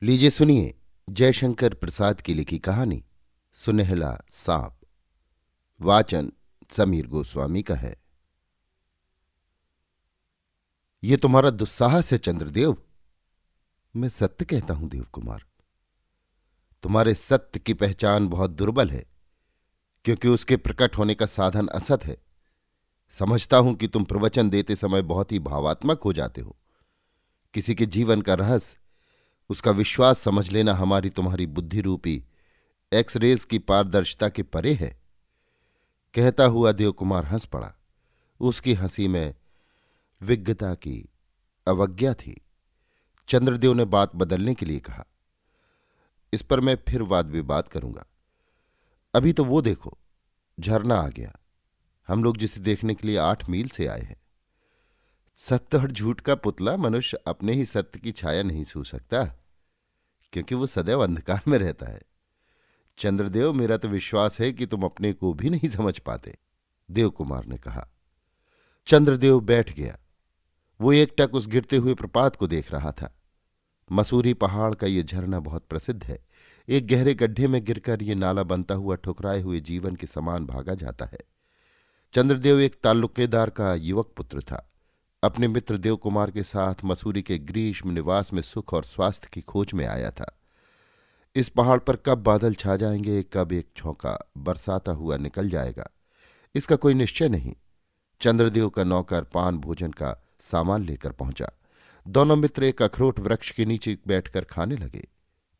लीजिए सुनिए जयशंकर प्रसाद की लिखी कहानी सुनहला सांप। वाचन समीर गोस्वामी का है। ये तुम्हारा दुस्साहस है चंद्रदेव। मैं सत्य कहता हूं देव कुमार। तुम्हारे सत्य की पहचान बहुत दुर्बल है, क्योंकि उसके प्रकट होने का साधन असत है। समझता हूं कि तुम प्रवचन देते समय बहुत ही भावात्मक हो जाते हो। किसी के जीवन का रहस्य, उसका विश्वास समझ लेना हमारी तुम्हारी बुद्धि रूपी एक्सरेज की पारदर्शिता के परे है। कहता हुआ देवकुमार हंस पड़ा। उसकी हंसी में विज्ञता की अवज्ञा थी। चंद्रदेव ने बात बदलने के लिए कहा, इस पर मैं फिर वाद विवाद करूंगा। अभी तो वो देखो, झरना आ गया। हम लोग जिसे देखने के लिए 8 मील से आए हैं। सत्य और झूठ का पुतला मनुष्य अपने ही सत्य की छाया नहीं छू सकता, क्योंकि वो सदैव अंधकार में रहता है। चंद्रदेव, मेरा तो विश्वास है कि तुम अपने को भी नहीं समझ पाते। देवकुमार ने कहा। चंद्रदेव बैठ गया। वो एकटक उस गिरते हुए प्रपात को देख रहा था। मसूरी पहाड़ का ये झरना बहुत प्रसिद्ध है। एक गहरे गड्ढे में गिरकर ये नाला बनता हुआ ठुकराए हुए जीवन के समान भागा जाता है। चंद्रदेव एक ताल्लुकेदार का युवक पुत्र था। अपने मित्र देव कुमार के साथ मसूरी के ग्रीष्म निवास में सुख और स्वास्थ्य की खोज में आया था। इस पहाड़ पर कब बादल छा जाएंगे, कब एक झोंका बरसाता हुआ निकल जाएगा, इसका कोई निश्चय नहीं। चंद्रदेव का नौकर पान भोजन का सामान लेकर पहुंचा। दोनों मित्र एक अखरोट वृक्ष के नीचे बैठकर खाने लगे।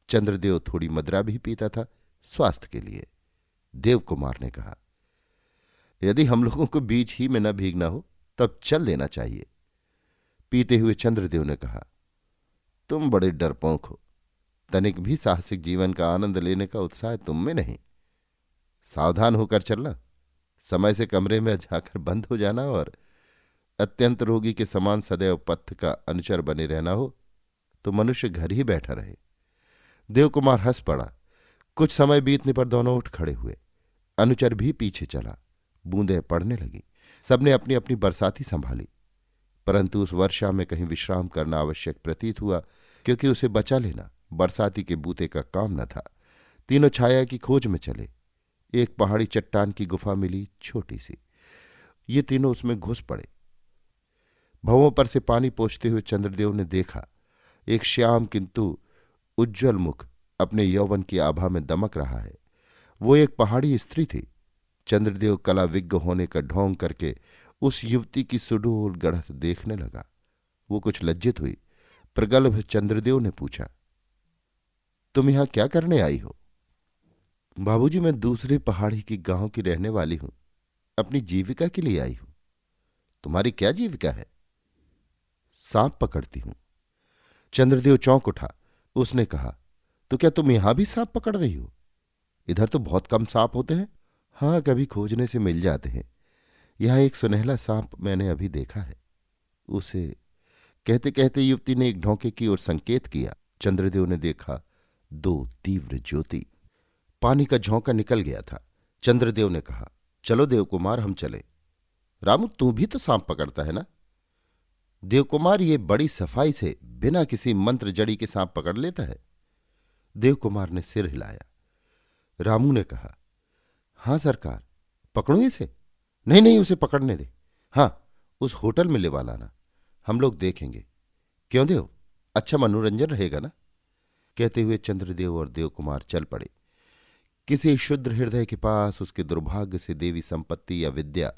चंद्रदेव थोड़ी मदरा भी पीता था, स्वास्थ्य के लिए। देव कुमार ने कहा, यदि हम लोगों को बीच ही में न भीगना हो तब चल देना चाहिए। पीते हुए चंद्रदेव ने कहा, तुम बड़े डरपोक हो। तनिक भी साहसिक जीवन का आनंद लेने का उत्साह तुम में नहीं। सावधान होकर चलना। समय से कमरे में जाकर बंद हो जाना और अत्यंत रोगी के समान सदैव पथ का अनुचर बने रहना हो तो मनुष्य घर ही बैठा रहे। देवकुमार हंस पड़ा। कुछ समय बीतने पर दोनों उठ खड़े हुए। अनुचर भी पीछे चला। बूंदें पड़ने लगी। सबने अपनी अपनी बरसाती संभाली, परंतु उस वर्षा में कहीं विश्राम करना आवश्यक प्रतीत हुआ, क्योंकि उसे बचा लेना बरसाती के बूते का काम न था। तीनों छाया की खोज में चले। एक पहाड़ी चट्टान की गुफा मिली, छोटी सी। ये तीनों उसमें घुस पड़े। भवों पर से पानी पोंछते हुए चंद्रदेव ने देखा, एक श्याम किंतु उज्ज्वल मुख अपने यौवन की आभा में दमक रहा है। वो एक पहाड़ी स्त्री थी। चंद्रदेव कला विज्ञ होने का ढोंग करके उस युवती की सुडोल गढ़त देखने लगा। वो कुछ लज्जित हुई। प्रगल्भ चंद्रदेव ने पूछा, तुम यहां क्या करने आई हो? बाबूजी, मैं दूसरी पहाड़ी की गांव की रहने वाली हूं। अपनी जीविका के लिए आई हूं। तुम्हारी क्या जीविका है? सांप पकड़ती हूं। चंद्रदेव चौंक उठा। उसने कहा, तो क्या तुम यहां भी सांप पकड़ रही हो? इधर तो बहुत कम सांप होते हैं। हाँ, कभी खोजने से मिल जाते हैं। यहां एक सुनहला सांप मैंने अभी देखा है। उसे कहते कहते युवती ने एक ढोंके की ओर संकेत किया। चंद्रदेव ने देखा, दो तीव्र ज्योति। पानी का झोंका निकल गया था। चंद्रदेव ने कहा, चलो देवकुमार, हम चले। रामू, तू भी तो सांप पकड़ता है ना? देवकुमार ये बड़ी सफाई से बिना किसी मंत्र जड़ी के सांप पकड़ लेता है। देवकुमार ने सिर हिलाया। रामू ने कहा, हां सरकार, पकड़ूं इसे? नहीं नहीं, उसे पकड़ने दे। हाँ, उस होटल में लेवा लाना, हम लोग देखेंगे। क्यों देव, अच्छा मनोरंजन रहेगा ना? कहते हुए चंद्रदेव और देवकुमार चल पड़े। किसी क्षुद्र हृदय के पास उसके दुर्भाग्य से देवी संपत्ति या विद्या,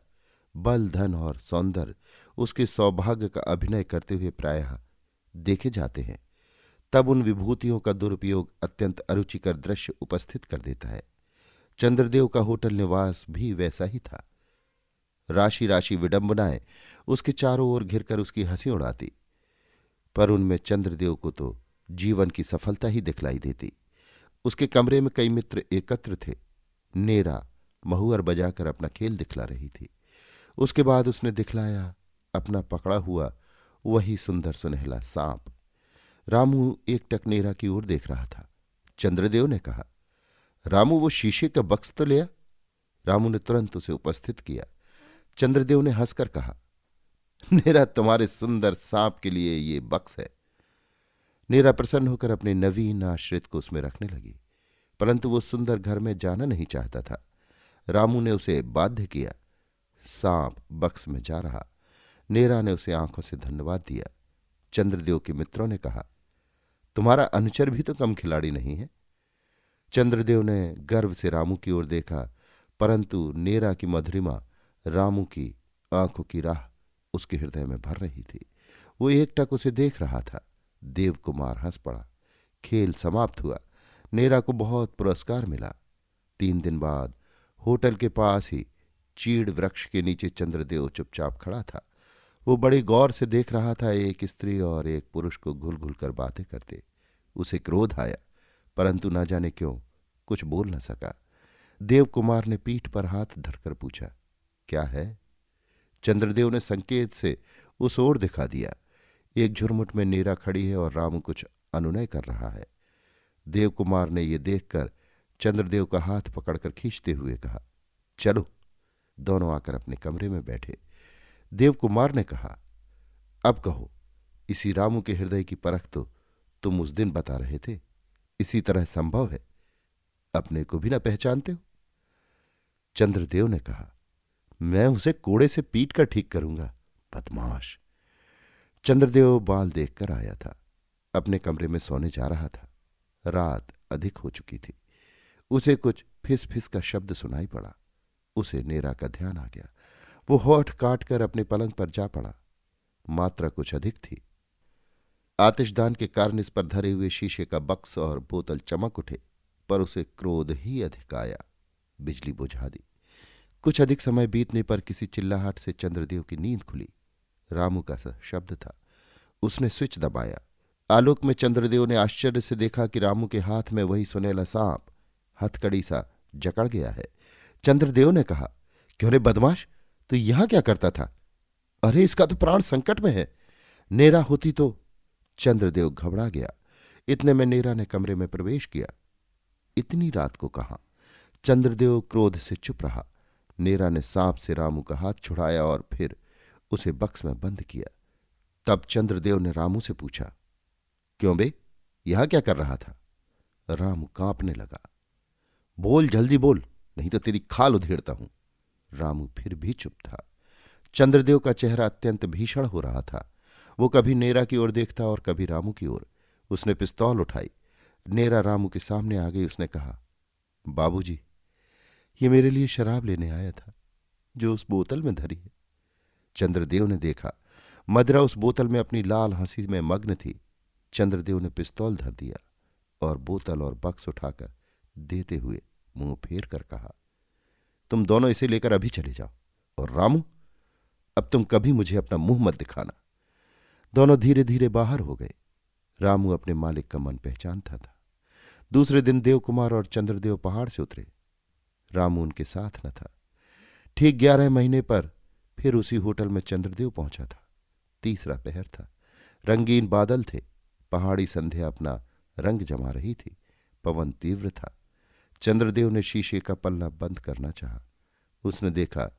बल, धन और सौंदर्य उसके सौभाग्य का अभिनय करते हुए प्रायः देखे जाते हैं। तब उन विभूतियों का दुरुपयोग अत्यंत अरुचिकर दृश्य उपस्थित कर देता है। चंद्रदेव का होटल निवास भी वैसा ही था। राशि राशि विडंबनाएं उसके चारों ओर घिरकर उसकी हंसी उड़ाती, पर उनमें चंद्रदेव को तो जीवन की सफलता ही दिखलाई देती। उसके कमरे में कई मित्र एकत्र थे। नेरा महुअर बजाकर अपना खेल दिखला रही थी। उसके बाद उसने दिखलाया अपना पकड़ा हुआ वही सुंदर सुनहला सांप। रामू एकटक नेरा की ओर देख रहा था। चंद्रदेव ने कहा, रामू, वो शीशे का बक्स तो ले आ। रामू ने तुरंत उसे उपस्थित किया। चंद्रदेव ने हंसकर कहा, नेरा, तुम्हारे सुंदर सांप के लिए ये बक्स है। नीरा प्रसन्न होकर अपने नवीन आश्रित को उसमें रखने लगी, परंतु वो सुंदर घर में जाना नहीं चाहता था। रामू ने उसे बाध्य किया। सांप बक्स में जा रहा। नीरा ने उसे आंखों से धन्यवाद दिया। चंद्रदेव के मित्रों ने कहा, तुम्हारा अनुचर भी तो कम खिलाड़ी नहीं है। चंद्रदेव ने गर्व से रामू की ओर देखा, परंतु नीरा की मधुरिमा रामू की आंखों की राह उसके हृदय में भर रही थी। वो एकटक उसे देख रहा था। देवकुमार हंस पड़ा। खेल समाप्त हुआ। नीरा को बहुत पुरस्कार मिला। 3 दिन बाद होटल के पास ही चीड़ वृक्ष के नीचे चंद्रदेव चुपचाप खड़ा था। वो बड़ी गौर से देख रहा था एक स्त्री और एक पुरुष को घुल घुल कर बातें करते। उसे क्रोध आया, परंतु न जाने क्यों कुछ बोल न सका। देवकुमार ने पीठ पर हाथ धरकर पूछा, क्या है? चंद्रदेव ने संकेत से उस ओर दिखा दिया। एक झुरमुट में नीरा खड़ी है और रामू कुछ अनुनय कर रहा है। देवकुमार ने ये देखकर चंद्रदेव का हाथ पकड़कर खींचते हुए कहा, चलो। दोनों आकर अपने कमरे में बैठे। देवकुमार ने कहा, अब कहो, इसी रामू के हृदय की परख तो तुम उस दिन बता रहे थे। इसी तरह संभव है? अपने को भी न पहचानते हो? चंद्रदेव ने कहा, मैं उसे कोड़े से पीट कर ठीक करूंगा, बदमाश। चंद्रदेव बाल देखकर आया था। अपने कमरे में सोने जा रहा था। रात अधिक हो चुकी थी। उसे कुछ फिस फिस का शब्द सुनाई पड़ा। उसे नीरा का ध्यान आ गया। वो होठ काट कर अपने पलंग पर जा पड़ा। मात्रा कुछ अधिक थी। आतिशदान के कारण इस पर धरे हुए शीशे का बक्स और बोतल चमक उठे, पर उसे क्रोध ही अधिक आया। बिजली बुझा दी। कुछ अधिक समय बीतने पर किसी चिल्लाहट से चंद्रदेव की नींद खुली। रामू का सा शब्द था। उसने स्विच दबाया। आलोक में चंद्रदेव ने आश्चर्य से देखा कि रामू के हाथ में वही सुनहला सांप हथकड़ी सा जकड़ गया है। चंद्रदेव ने कहा, क्यों रे बदमाश, तो यहां क्या करता था? अरे इसका तो प्राण संकट में है। नीरा होती तो। चंद्रदेव घबरा गया। इतने में नीरा ने कमरे में प्रवेश किया। इतनी रात को कहां? चंद्रदेव क्रोध से चुप रहा। नीरा ने सांप से रामू का हाथ छुड़ाया और फिर उसे बक्स में बंद किया। तब चंद्रदेव ने रामू से पूछा, क्यों बे, यहां क्या कर रहा था? रामू कांपने लगा। बोल, जल्दी बोल, नहीं तो तेरी खाल उधेड़ता हूं। रामू फिर भी चुप था। चंद्रदेव का चेहरा अत्यंत भीषण हो रहा था। वो कभी नीरा की ओर देखता और कभी रामू की ओर। उसने पिस्तौल उठाई। नीरा रामू के सामने आ गई। उसने कहा, बाबूजी, ये मेरे लिए शराब लेने आया था जो उस बोतल में धरी है। चंद्रदेव ने देखा। मदरा उस बोतल में अपनी लाल हंसी में मग्न थी। चंद्रदेव ने पिस्तौल धर दिया और बोतल और बक्स उठाकर देते हुए मुंह फेर कर कहा, तुम दोनों इसे लेकर अभी चले जाओ, और रामू, अब तुम कभी मुझे अपना मुंह मत दिखाना। दोनों धीरे धीरे बाहर हो गए। रामू अपने मालिक का मन पहचानता था। दूसरे दिन देवकुमार और चंद्रदेव पहाड़ से उतरे। रामू उनके साथ न था। ठीक 11 महीने पर फिर उसी होटल में चंद्रदेव पहुंचा था। तीसरा पहर था। रंगीन बादल थे। पहाड़ी संध्या अपना रंग जमा रही थी। पवन तीव्र था। चंद्रदेव ने शीशे का पल्ला बंद करना चाहा। उसने देखा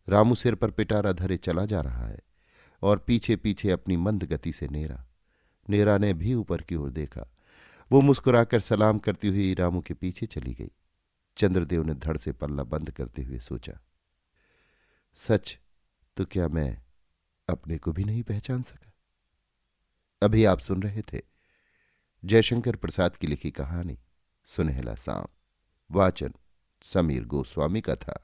रामू सिर पर पिटारा धरे चला जा रहा है और पीछे पीछे अपनी मंद गति से नीरा। नीरा ने भी ऊपर की ओर देखा। वो मुस्कुराकर सलाम करती हुई रामू के पीछे चली गई। चंद्रदेव ने धड़ से पल्ला बंद करते हुए सोचा, सच तो क्या मैं अपने को भी नहीं पहचान सका? अभी आप सुन रहे थे जयशंकर प्रसाद की लिखी कहानी सुनहला सांप। वाचन समीर गोस्वामी का था।